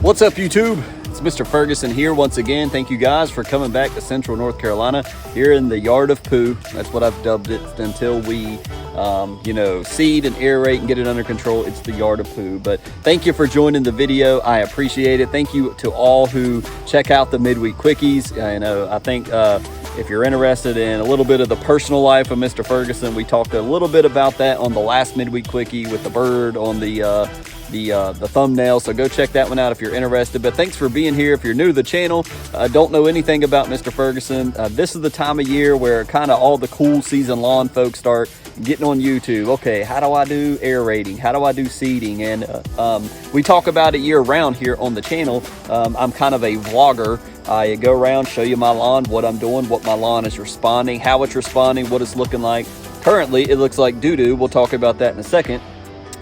What's up, YouTube? It's Mr. Ferguson here once again. Thank you guys for coming back to Central North Carolina here in the Yard of Poo. That's what I've dubbed it until we, seed and aerate and get it under control. It's the Yard of Poo. But thank you for joining the video. I appreciate it. Thank you to all who check out the midweek quickies. I think if you're interested in a little bit of the personal life of Mr. Ferguson, we talked a little bit about that on the last midweek quickie with the bird on the thumbnail, so go check that one out if you're interested. But thanks for being here. If you're new to the channel, don't know anything about Mr. Ferguson, this is the time of year where kind of all the cool season lawn folks start getting on YouTube. Okay, how do I do aerating? How do I do seeding? And we talk about it year round here on the channel. I'm kind of a vlogger. I go around, show you my lawn, what I'm doing, what my lawn is responding, how it's responding, what it's looking like. Currently, it looks like doo-doo. We'll talk about that in a second.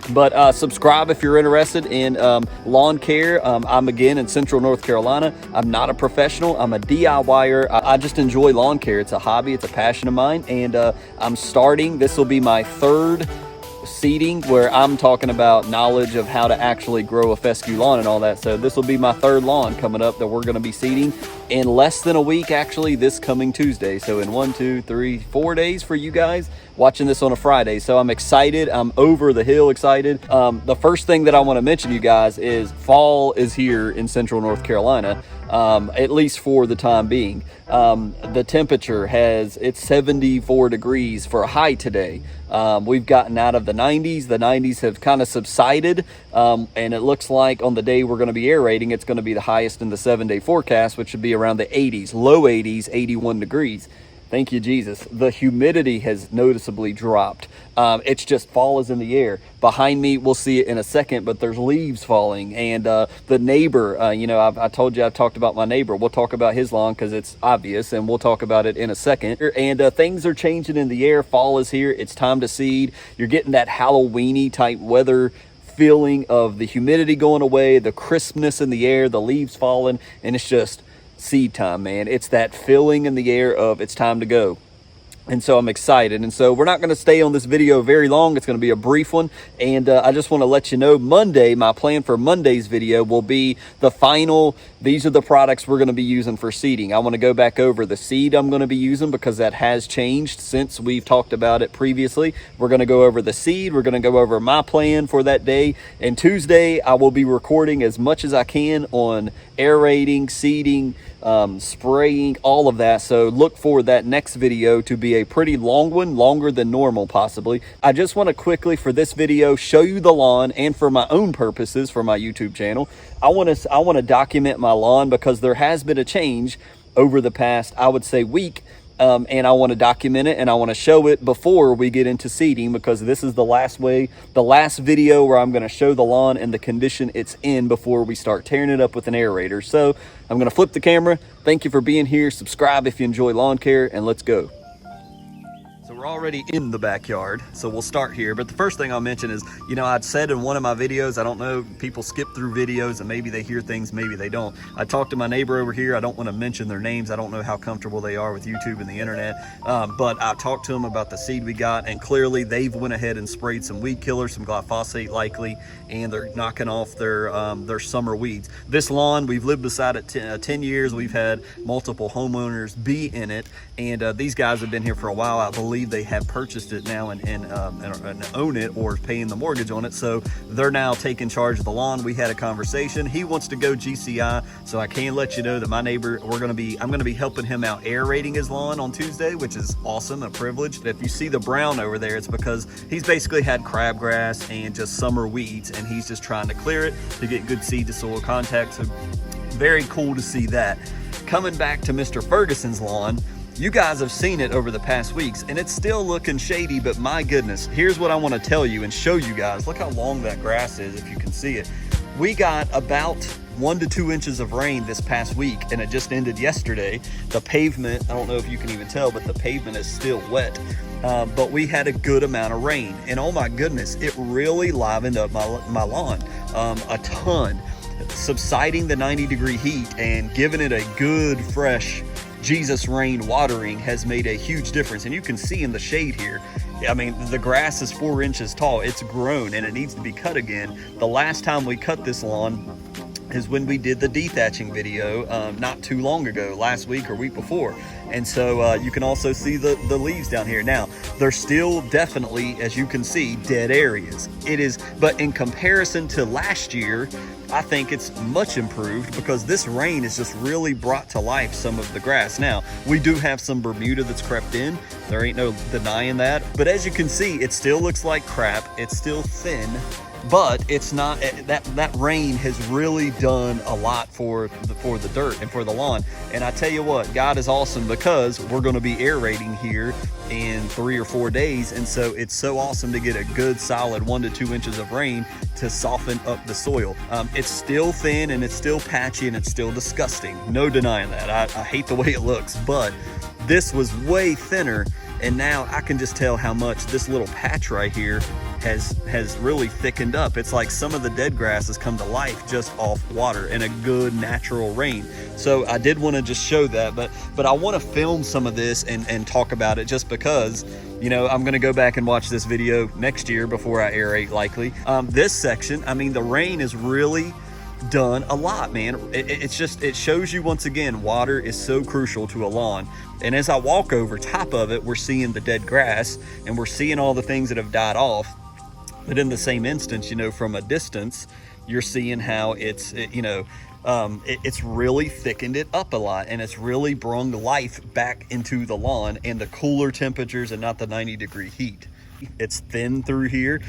But subscribe if you're interested in lawn care. I'm again in Central North Carolina. I'm not a professional. I'm a DIYer. I just enjoy lawn care. It's a hobby. It's a passion of mine. And I'm starting. This will be my third seeding where I'm talking about knowledge of how to actually grow a fescue lawn and all that. So this will be my third lawn coming up that we're going to be seeding in less than a week, actually, this coming Tuesday. So in 1, 2, 3, 4 days for you guys watching this on a Friday. So I'm excited. I'm over the hill excited. The first thing that I want to mention to you guys is fall is here in Central North Carolina, at least for the time being. The temperature it's 74 degrees for a high today. We've gotten out of the 90s. The 90s have kind of subsided, and it looks like on the day we're going to be aerating, it's going to be the highest in the 7-day forecast, which should be around the 80s, low 80s, 81 degrees. Thank you, Jesus. The humidity has noticeably dropped. It's just fall is in the air. Behind me, we'll see it in a second, but there's leaves falling. And the neighbor, I told you I've talked about my neighbor. We'll talk about his lawn because it's obvious, and we'll talk about it in a second. And things are changing in the air. Fall is here. It's time to seed. You're getting that Halloween-y type weather feeling of the humidity going away, the crispness in the air, the leaves falling, and it's just seed time, man. It's that feeling in the air of it's time to go. And so I'm excited. And so we're not going to stay on this video very long. It's going to be a brief one. And I just want to let you know, Monday, my plan for Monday's video will be the final. These are the products we're going to be using for seeding. I want to go back over the seed I'm going to be using because that has changed since we've talked about it previously. We're going to go over the seed. We're going to go over my plan for that day. And Tuesday, I will be recording as much as I can on aerating, seeding, spraying, all of that. So look for that next video to be a pretty long one, longer than normal possibly. I just want to quickly for this video show you the lawn, and for my own purposes for my YouTube channel, I want to document my lawn because there has been a change over the past, I would say, week. And I want to document it, and I want to show it before we get into seeding, because this is the last video where I'm going to show the lawn and the condition it's in before we start tearing it up with an aerator. So I'm going to flip the camera. Thank you for being here. Subscribe if you enjoy lawn care, and let's go. So we're already in the backyard, so we'll start here. But the first thing I'll mention is, I'd said in one of my videos, I don't know, people skip through videos and maybe they hear things, maybe they don't. I talked to my neighbor over here. I don't want to mention their names. I don't know how comfortable they are with YouTube and the internet. But I talked to them about the seed we got, and clearly they've went ahead and sprayed some weed killer, some glyphosate likely, and they're knocking off their summer weeds. This lawn, we've lived beside it 10 years. We've had multiple homeowners be in it, and these guys have been here for a while. I believe they have purchased it now and own it or paying the mortgage on it, so they're now taking charge of the lawn. We had a conversation. He wants to go GCI, so I can let you know that my neighbor, I'm going to be helping him out aerating his lawn on Tuesday, which is awesome, a privilege. If you see the brown over there, it's because he's basically had crabgrass and just summer weeds, and he's just trying to clear it to get good seed to soil contact. So very cool to see that. Coming back to Mr. Ferguson's lawn, you guys have seen it over the past weeks, and it's still looking shady, but my goodness, here's what I want to tell you and show you guys. Look how long that grass is, if you can see it. We got about 1 to 2 inches of rain this past week, and it just ended yesterday. The pavement, I don't know if you can even tell, but the pavement is still wet. But we had a good amount of rain, and oh my goodness, it really livened up my lawn a ton. Subsiding the 90-degree heat and giving it a good, fresh Jesus rain watering has made a huge difference. And you can see in the shade here, I mean, the grass is 4 inches tall. It's grown and it needs to be cut again. The last time we cut this lawn, is when we did the dethatching video not too long ago, last week or week before. And so you can also see the leaves down here. Now, there's still definitely, as you can see, dead areas. It is, but in comparison to last year, I think it's much improved because this rain has just really brought to life some of the grass. Now, we do have some Bermuda that's crept in. There ain't no denying that. But as you can see, it still looks like crap. It's still thin. But it's not, that rain has really done a lot for the dirt and for the lawn. And I tell you what, God is awesome because we're going to be aerating here in 3 or 4 days. And so it's so awesome to get a good solid 1 to 2 inches of rain to soften up the soil. It's still thin and it's still patchy and it's still disgusting. No denying that. I hate the way it looks, but this was way thinner. And now I can just tell how much this little patch right here has really thickened up. It's like some of the dead grass has come to life just off water and a good natural rain. So I did want to just show that, but I want to film some of this and talk about it just because, you know, I'm going to go back and watch this video next year before I aerate likely. This section, I mean, the rain is really done a lot, man. It's just, it shows you once again, water is so crucial to a lawn. And as I walk over top of it, we're seeing the dead grass and we're seeing all the things that have died off. But in the same instance, you know, from a distance, you're seeing how it's really thickened it up a lot, and it's really brung life back into the lawn and the cooler temperatures and not the 90-degree heat. It's thin through here.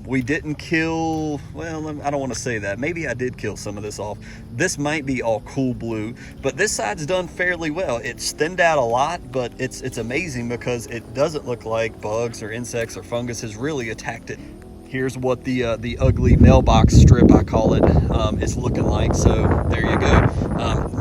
We didn't kill, well, I don't want to say that. Maybe I did kill some of this off. This might be all cool blue, but this side's done fairly well. It's thinned out a lot, but it's amazing because it doesn't look like bugs or insects or fungus has really attacked it. Here's what the ugly mailbox strip, I call it, is looking like. So there you go.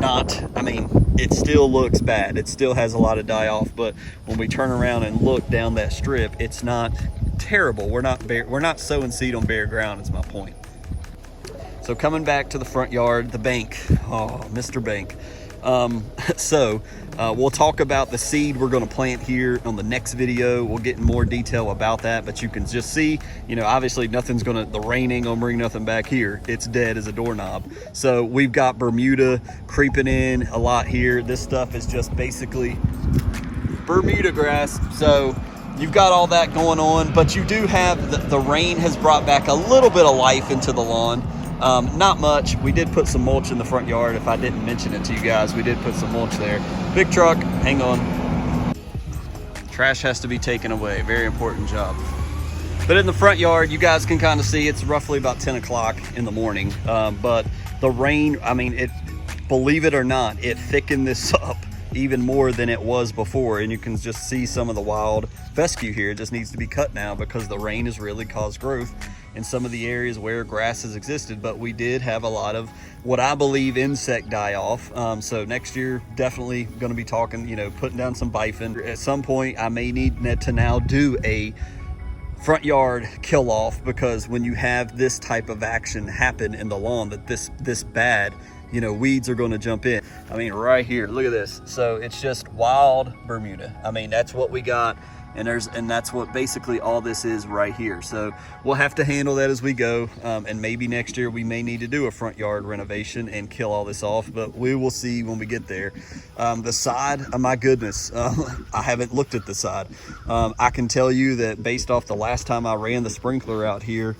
I mean, it still looks bad. It still has a lot of die off, but when we turn around and look down that strip, it's not terrible. We're not sowing seed on bare ground is my point. So coming back to the front yard, the bank. Oh, Mr. Bank. We'll talk about the seed we're going to plant here on the next video. We'll get in more detail about that, but you can just see, you know, obviously the rain ain't gonna bring nothing back here. It's dead as a doorknob. So we've got Bermuda creeping in a lot here. This stuff is just basically Bermuda grass. So you've got all that going on, but you do have the rain has brought back a little bit of life into the lawn. Not much. We did put some mulch in the front yard. If I didn't mention it to you guys, we did put some mulch there. Big truck, hang on. Trash has to be taken away. Very important job. But in the front yard, you guys can kind of see it's roughly about 10 o'clock in the morning. But the rain, I mean, believe it or not, it thickened this up even more than it was before. And you can just see some of the wild fescue here. It just needs to be cut now because the rain has really caused growth in some of the areas where grass has existed. But we did have a lot of what I believe insect die off. So next year, definitely going to be talking, you know, putting down some bifin. At some point, I may need to now do a front yard kill off, because when you have this type of action happen in the lawn that this bad, you know, weeds are going to jump in. I mean, right here, look at this. So it's just wild Bermuda. I mean, that's what we got. And that's what basically all this is right here. So we'll have to handle that as we go. And maybe next year we may need to do a front yard renovation and kill all this off, but we will see when we get there. The side, oh my goodness, I haven't looked at the side. I can tell you that based off the last time I ran the sprinkler out here,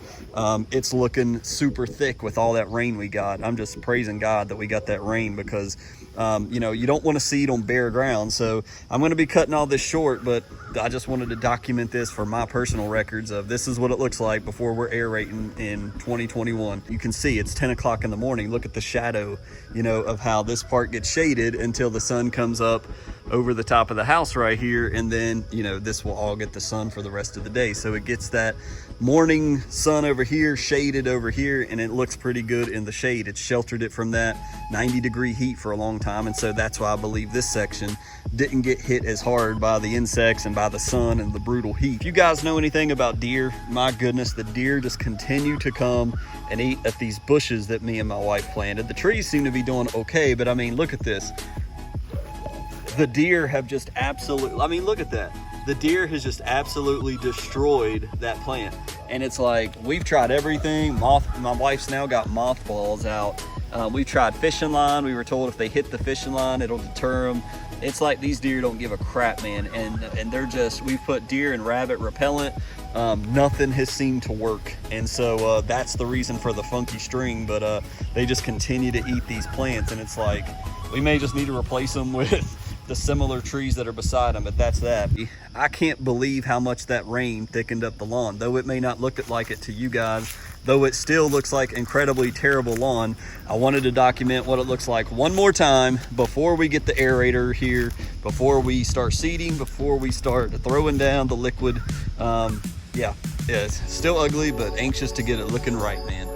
it's looking super thick with all that rain we got. I'm just praising God that we got that rain, because you know, you don't want to seed on bare ground. So I'm going to be cutting all this short, but I just wanted to document this for my personal records of this is what it looks like before we're aerating in 2021. You can see it's 10 o'clock in the morning. Look at the shadow, you know, of how this part gets shaded until the sun comes up over the top of the house right here. And then, you know, this will all get the sun for the rest of the day. So it gets that morning sun over here, shaded over here, and it looks pretty good in the shade. It's sheltered it from that 90-degree heat for a long time. And so that's why I believe this section didn't get hit as hard by the insects and by the sun and the brutal heat. If you guys know anything about deer, my goodness, the deer just continue to come and eat at these bushes that me and my wife planted. The trees seem to be doing okay, but I mean, look at this. The deer have just absolutely, I mean, look at that. The deer has just absolutely destroyed that plant. And it's like, we've tried everything. My wife's now got mothballs out We've tried fishing line. We were told if they hit the fishing line, it'll deter them. It's like these deer don't give a crap, man. And they're just, we've put deer and rabbit repellent. Nothing has seemed to work. And so that's the reason for the funky string, but they just continue to eat these plants. And it's like, we may just need to replace them with the similar trees that are beside them, but that's that. I can't believe how much that rain thickened up the lawn. Though it may not look like it to you guys, though it still looks like incredibly terrible lawn, I wanted to document what it looks like one more time before we get the aerator here, before we start seeding, before we start throwing down the liquid. Yeah, it's still ugly, but anxious to get it looking right, man.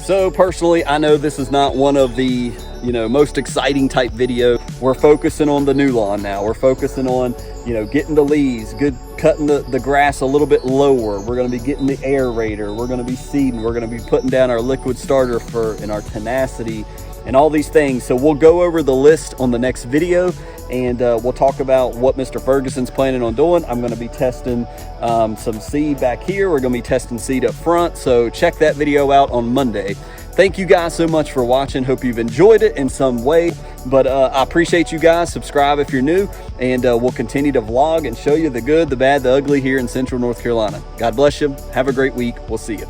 So personally, I know this is not one of the, most exciting type video. We're focusing on the new lawn now. We're focusing on, getting the leaves, cutting the grass a little bit lower. We're gonna be getting the aerator. We're gonna be seeding. We're gonna be putting down our liquid starter and our tenacity and all these things. So we'll go over the list on the next video, and we'll talk about what Mr. Ferguson's planning on doing. I'm gonna be testing some seed back here. We're gonna be testing seed up front. So check that video out on Monday. Thank you guys so much for watching. Hope you've enjoyed it in some way, but I appreciate you guys. Subscribe if you're new, and we'll continue to vlog and show you the good, the bad, the ugly here in Central North Carolina. God bless you. Have a great week. We'll see you.